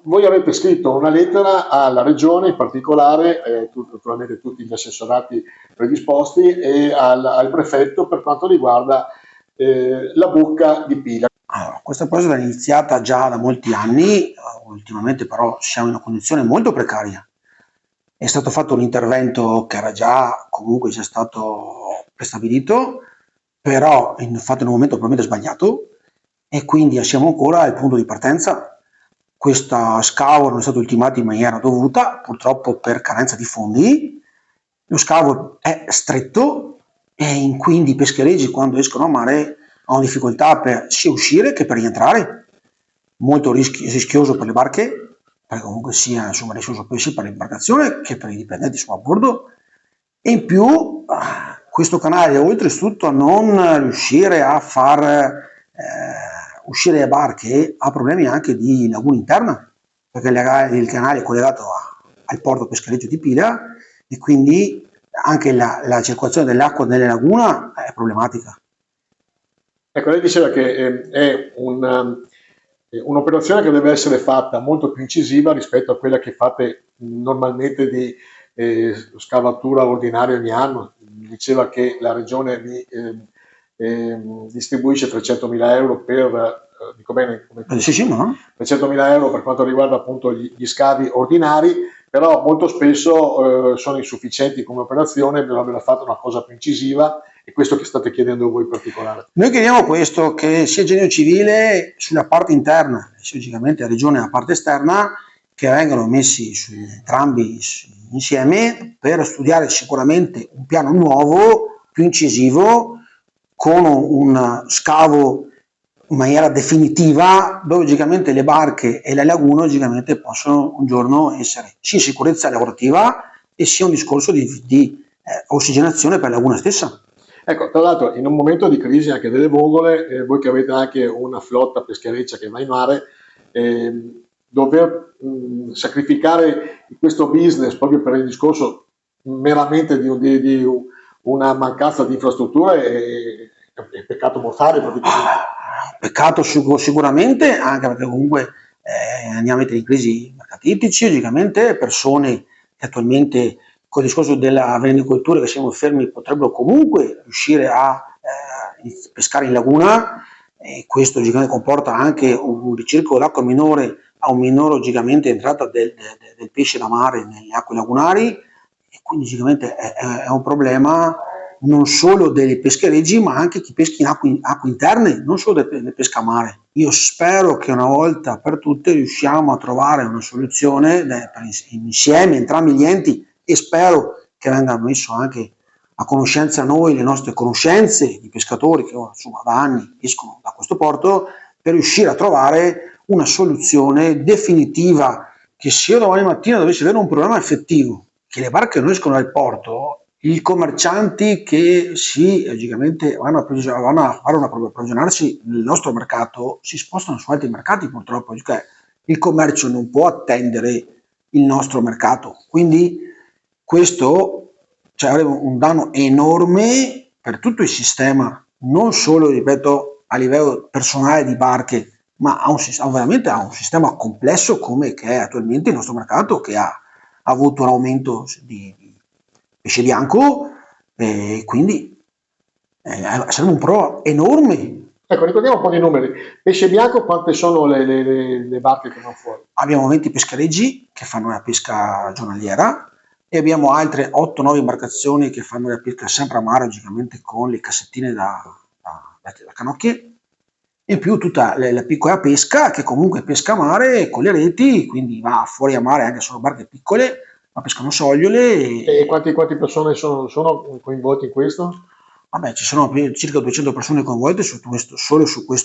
voi avete scritto una lettera alla regione, in particolare, naturalmente tutti gli assessorati predisposti, e al prefetto per quanto riguarda la buca di Pila. Allora, questa cosa è iniziata già da molti anni, ultimamente però siamo in una condizione molto precaria. È stato fatto un intervento che era già comunque già stato prestabilito, però fatto in un momento probabilmente sbagliato, e quindi siamo ancora al punto di partenza. Questo scavo non è stato ultimato in maniera dovuta, purtroppo per carenza di fondi. Lo scavo è stretto e quindi i peschereggi, quando escono a mare, hanno difficoltà per sia uscire che per rientrare. Molto rischioso per le barche, perché comunque sia insomma rischioso sia per l'imbarcazione che per i dipendenti a bordo. E in più questo canale, oltretutto a non riuscire a far uscire le barche, ha problemi anche di laguna interna, perché il canale è collegato al porto peschereccio di Pila, e quindi anche la circolazione dell'acqua nelle lagune è problematica. Ecco, lei diceva che è un'operazione che deve essere fatta molto più incisiva rispetto a quella che fate normalmente di scavatura ordinaria ogni anno. Diceva che la regione vi distribuisce 300.000 euro per, dico bene, Sì, sì, no? 300.000 euro per quanto riguarda appunto gli scavi ordinari, però molto spesso sono insufficienti come operazione, bisogna aver fatto una cosa più incisiva, e questo che state chiedendo voi in particolare. Noi chiediamo questo, che sia genio civile sulla parte interna, sia logicamente la regione la parte esterna, che vengano messi entrambi insieme per studiare sicuramente un piano nuovo, più incisivo, con un scavo in maniera definitiva, dove logicamente le barche e le lagune logicamente possono un giorno essere sia sicurezza lavorativa e sia un discorso di ossigenazione per la laguna stessa. Ecco, tra l'altro in un momento di crisi anche delle vongole, voi che avete anche una flotta peschereccia che va in mare, dover sacrificare questo business proprio per il discorso meramente di una mancanza di infrastrutture è peccato mortale praticamente. Peccato sicuramente, anche perché comunque andiamo a mettere in crisi mercatitici, logicamente persone che attualmente con il discorso della venericoltura che siamo fermi potrebbero comunque riuscire a pescare in laguna, e questo logicamente comporta anche un ricircolo d'acqua minore, a un minore logicamente entrata del pesce da mare nelle acque lagunari, e quindi logicamente è un problema non solo dei peschereggi, ma anche chi pesca in acque interne, non solo del pescamare. Io spero che una volta per tutte riusciamo a trovare una soluzione insieme, entrambi gli enti, e spero che venga messo anche a conoscenza noi, le nostre conoscenze di pescatori che insomma da anni escono da questo porto, per riuscire a trovare una soluzione definitiva, che se io domani mattina dovessi avere un problema effettivo, che le barche non escono dal porto, i commercianti che logicamente vanno a approvvigionarsi nel nostro mercato si spostano su altri mercati, purtroppo, perché il commercio non può attendere il nostro mercato, quindi questo avrebbe un danno enorme per tutto il sistema, non solo, ripeto, a livello personale di barche, ma veramente a un sistema complesso come che è attualmente il nostro mercato, che ha avuto un aumento di pesce bianco, e quindi sarebbe un pro enorme. Ecco, ricordiamo un po' di numeri. Pesce bianco, quante sono le barche che vanno fuori? Abbiamo 20 peschereggi che fanno la pesca giornaliera, e abbiamo altre 8-9 imbarcazioni che fanno la pesca sempre a mare, logicamente con le cassettine da canocchie, in più tutta la piccola pesca che comunque pesca a mare con le reti, quindi va fuori a mare anche solo barche piccole, ma pescano sogliole. E quante persone sono coinvolte in questo? Vabbè, ci sono circa 200 persone coinvolte solo su questo